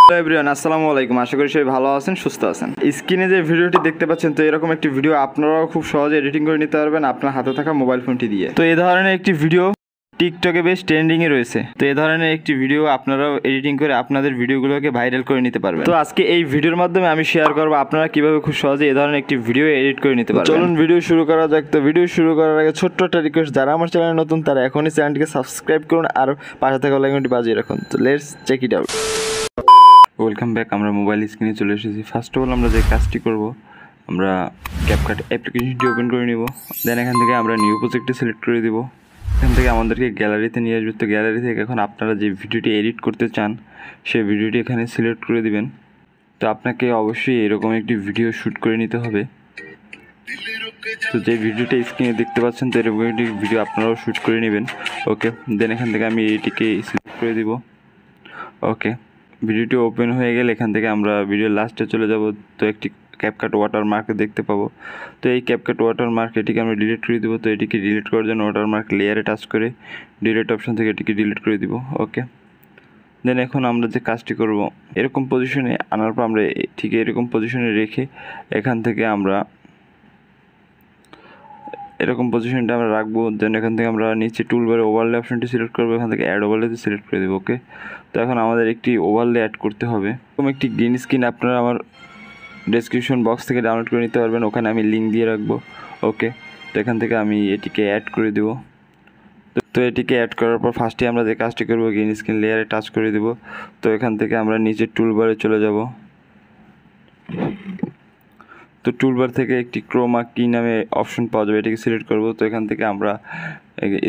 Hello everyone, আসসালামু আলাইকুম। আশা করি সবাই ভালো আছেন, সুস্থ আছেন। স্ক্রিনে যে ভিডিওটি দেখতে পাচ্ছেন, তো এরকম একটি ভিডিও আপনারাও খুব সহজে এডিটিং করে নিতে পারবেন আপনার হাতে থাকা মোবাইল ফোনটি দিয়ে। তো এই ধরনের একটি ভিডিও টিকটকে বেশ ট্রেন্ডিংয়ে রয়েছে। তো এই ধরনের একটি ভিডিও আপনারাও এডিটিং করে আপনাদের ভিডিওগুলোকে ভাইরাল করে নিতে পারবেন। তো আজকে এই ভিডিওর মাধ্যমে আমি শেয়ার করবো আপনারা কিভাবে খুব সহজে এই ধরনের একটি ভিডিও এডিট করে নিতে পারবেন। চলুন ভিডিও শুরু করা যাক। তো ভিডিও শুরু করার আগে ছোট্ট একটা রিকোয়েস্ট, যারা আমার চ্যানেলে নতুন তারা এখনই চ্যানেলটিকে সাবস্ক্রাইব করুন আর পাশে থাকা লাইকনটি বাজিয়ে রাখুন। তো let's check it out. Welcome back. আমরা মোবাইল স্ক্রিনে চলে এসেছি। ফার্স্ট অফ অল আমরা যে কাজটি করব, আমরা ক্যাপকাট অ্যাপ্লিকেশনটি ওপেন করে নিব। দেন এখান থেকে আমরা নিউ প্রজেক্টটি সিলেক্ট করে দিব। এখান থেকে আমাদেরকে গ্যালারিতে নিয়ে আসবে। তো গ্যালারি থেকে এখন আপনারা যে ভিডিওটি এডিট করতে চান সেই ভিডিওটি এখানে সিলেক্ট করে দিবেন। তো আপনাকে অবশ্যই এরকম একটি ভিডিও শ্যুট করে নিতে হবে। তো যে ভিডিওটা স্ক্রিনে দেখতে পাচ্ছেন, তো এরকম একটি ভিডিও আপনারাও শ্যুট করে নেবেন। ওকে, দেন এখান থেকে আমি এইটিকে সিলেক্ট করে দিব। ওকে, ভিডিওটি ওপেন হয়ে গেলে এখান থেকে আমরা ভিডিওর লাস্টে চলে যাব। তো একটি ক্যাপকাট ওয়াটারমার্ক দেখতে পাবো। তো এই ক্যাপকাট ওয়াটারমার্ক এটিকে আমরা ডিলিট করে দেবো। তো এটিকে ডিলিট করার জন্য ওয়াটারমার্ক লেয়ারে টাচ করে ডিলিট অপশন থেকে এটিকে ডিলিট করে দিব। ওকে, দেন এখন আমরা যে কাজটি করব, এরকম পজিশনে আনার পর আমরা ঠিক এরকম পজিশনে রেখে এখান থেকে আমরা এরকম পজিশনটা আমরা রাখবো। দেন এখান থেকে আমরা নিচে টুলবারে ওভারলে অপশনটি সিলেক্ট করবো। এখান থেকে অ্যাড ওভারলেতে সিলেক্ট করে দেবো। ওকে, তো এখন আমাদের একটি ওভারলে অ্যাড করতে হবে। এরকম একটি গ্রিন স্ক্রিন আপনারা আমার ডেসক্রিপশন বক্স থেকে ডাউনলোড করে নিতে পারবেন, ওখানে আমি লিঙ্ক দিয়ে রাখবো। ওকে, তো এখান থেকে আমি এটিকে অ্যাড করে দেবো। তো এটিকে অ্যাড করার পর ফার্স্টে আমরা যে কাজটি করবো, গ্রিন স্ক্রিন লেয়ারে টাচ করে দেবো। তো এখান থেকে আমরা নিচের টুলবারে চলে যাব। তো টুলবার থেকে একটি ক্রোমা কি নামে অপশন পাওয়া যাবে, এটিকে সিলেক্ট করব। তো এখান থেকে আমরা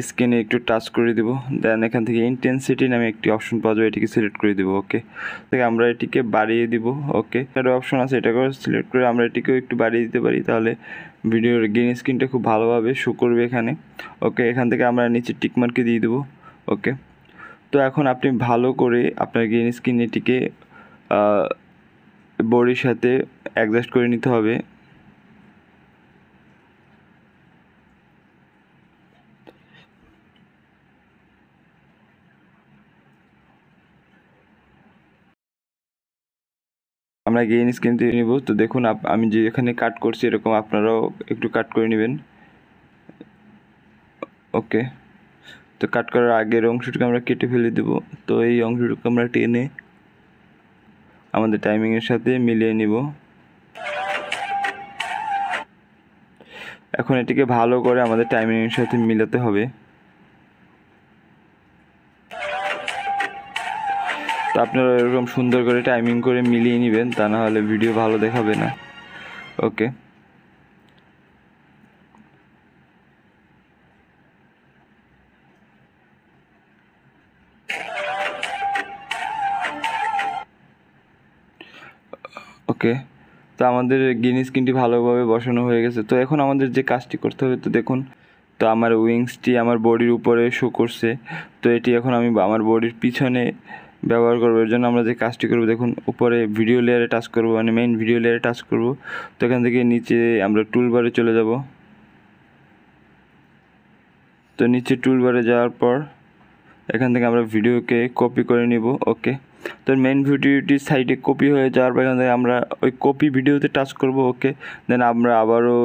স্ক্রিনে একটু টাচ করে দেবো। দেন এখান থেকে ইন্টেন্সিটি নামে একটি অপশন পাওয়া যাবে, এটিকে সিলেক্ট করে দেবো। ওকে, থেকে আমরা এটিকে বাড়িয়ে দিব। ওকে, একটা অপশন আছে, এটাকে সিলেক্ট করে আমরা এটিকেও একটু বাড়িয়ে দিতে পারি, তাহলে ভিডিওর গ্রিন স্ক্রিনটা খুব ভালোভাবে শো করবে এখানে। ওকে, এখান থেকে আমরা নিচে টিকমার্কে দিয়ে দেবো। ওকে, তো এখন আপনি ভালো করে আপনার গ্রিন স্ক্রিন এটিকে বডির সাথে অ্যাডজাস্ট করে নিতে হবে। আমরা গ্রিন স্ক্রিন দিয়ে নিব। তো দেখুন আমি যে এখানে কাট করছি, এরকম আপনারাও একটু কাট করে নেবেন। ওকে, তো কাট করার আগের অংশটুকু আমরা কেটে ফেলে দেব। তো এই অংশটুকু আমরা টেনে আমাদের টাইমিংয়ের সাথে মিলিয়ে নিব। এখন এটিকে ভালো করে আমাদের টাইমিংয়ের সাথে মিলাতে হবে। তো আপনারা এরকম সুন্দর করে টাইমিং করে মিলিয়ে নেবেন, তা না হলে ভিডিও ভালো দেখাবে না। ওকে, ওকে, তো আমাদের গ্রিন স্ক্রিনটি ভালোভাবে বসানো হয়ে গেছে। তো এখন আমাদের যে কাজটি করতে হবে, তো দেখুন, তো আমার উইংসটি আমার বডির উপরে শো করছে। তো এটি এখন আমি আমার বডির পিছনে ব্যবহার করবো। এর জন্য আমরা যে কাজটি করবো, দেখুন, উপরে ভিডিও লেয়ারে টাচ করবো, মানে মেইন ভিডিও লেয়ারে টাচ করবো। তো এখান থেকে নিচে আমরা টুলবারে চলে যাব। তো নিচে টুলবারে যাওয়ার পর এখান থেকে আমরা ভিডিওকে কপি করে নিব। ওকে, তো মেইন ভিডিওটি সাইডে কপি হয়ে যাওয়ার পর এখান থেকে আমরা ওই কপি ভিডিওতে টাচ করব। ওকে, দেন আমরা আবারও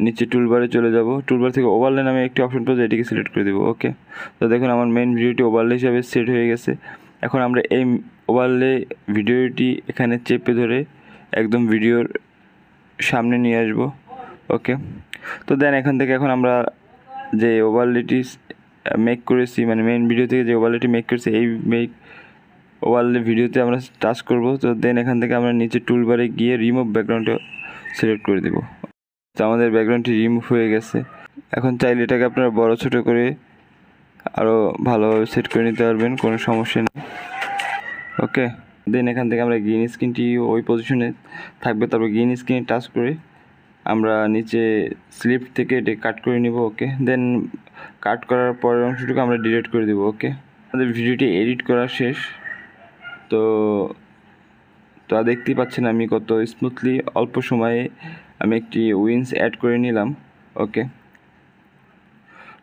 নিচে টুলবারে চলে যাব। টুলবার থেকে ওভারলে নামে একটি অপশন পাওয়া যায়, এটিকে সিলেক্ট করে দেবো। ওকে, তো দেখুন আমার মেইন ভিডিওটি ওভারলে হিসাবে সেট হয়ে গেছে। এখন আমরা এই ওভারলে ভিডিওটি এখানে চেপে ধরে একদম ভিডিওর সামনে নিয়ে আসব। ওকে, তো দেন এখান থেকে এখন আমরা যে ওভারলেটি মেক করেছি, মানে মেইন ভিডিও থেকে যে ওভারলেটি মেক করেছি, এই ওভারলে ভিডিওতে আমরা টাচ করব। তো দেন এখান থেকে আমরা নিচে টুলবারে গিয়ে রিমুভ ব্যাকগ্রাউন্ডটা সিলেক্ট করে দেব। তো আমাদের ব্যাকগ্রাউন্ডটি রিমুভ হয়ে গেছে। এখন চাইলে এটাকে আপনারা বড় ছোট করে আরও ভালোভাবে সেট করে নিতে পারবেন, কোনো সমস্যা নেই। ওকে, দেন এখান থেকে আমরা গ্রিন স্ক্রিনটি ওই পজিশনে থাকবে, তারপর গ্রিন স্ক্রিনে টাচ করে আমরা নিচে স্লিপ থেকে এটি কাট করে নিব। ওকে, দেন কাট করার পরের অংশটুকু আমরা ডিলিট করে দেব। ওকে, আমাদের ভিডিওটি এডিট করা শেষ। তো দেখতেই পাচ্ছেন আমি কত স্মুথলি অল্প সময়ে আমি একটি উইন্স অ্যাড করে নিলাম। ওকে,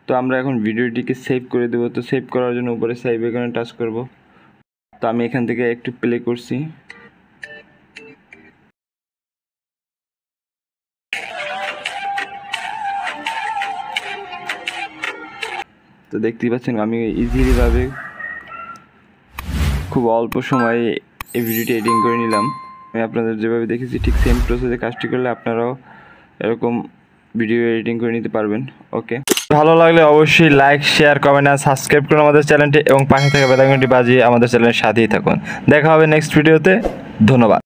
তো আমরা এখন ভিডিওটিকে সেভ করে দেবো। তো সেভ করার জন্য উপরে সেভ এখানে টাচ করব। তো আমি এখান থেকে একটু প্লে করছি। তো দেখতেই পাচ্ছেন আমি ইজিলিভাবে খুব অল্প সময়ে এই ভিডিওটি এডিটিং করে নিলাম। আমি আপনাদের যেভাবে দেখেছি ঠিক সেম প্রসেসে কাজটি করলে আপনারাও এরকম ভিডিও এডিটিং করে নিতে পারবেন। ওকে, ভালো লাগলে অবশ্যই লাইক, শেয়ার, কমেন্ট আর সাবস্ক্রাইব করুন আমাদের চ্যানেলটি এবং পাশে থাকা বেল আইকনটি বাজিয়ে আমাদের চ্যানেলের সাথেই থাকুন। দেখা হবে নেক্সট ভিডিওতে। ধন্যবাদ।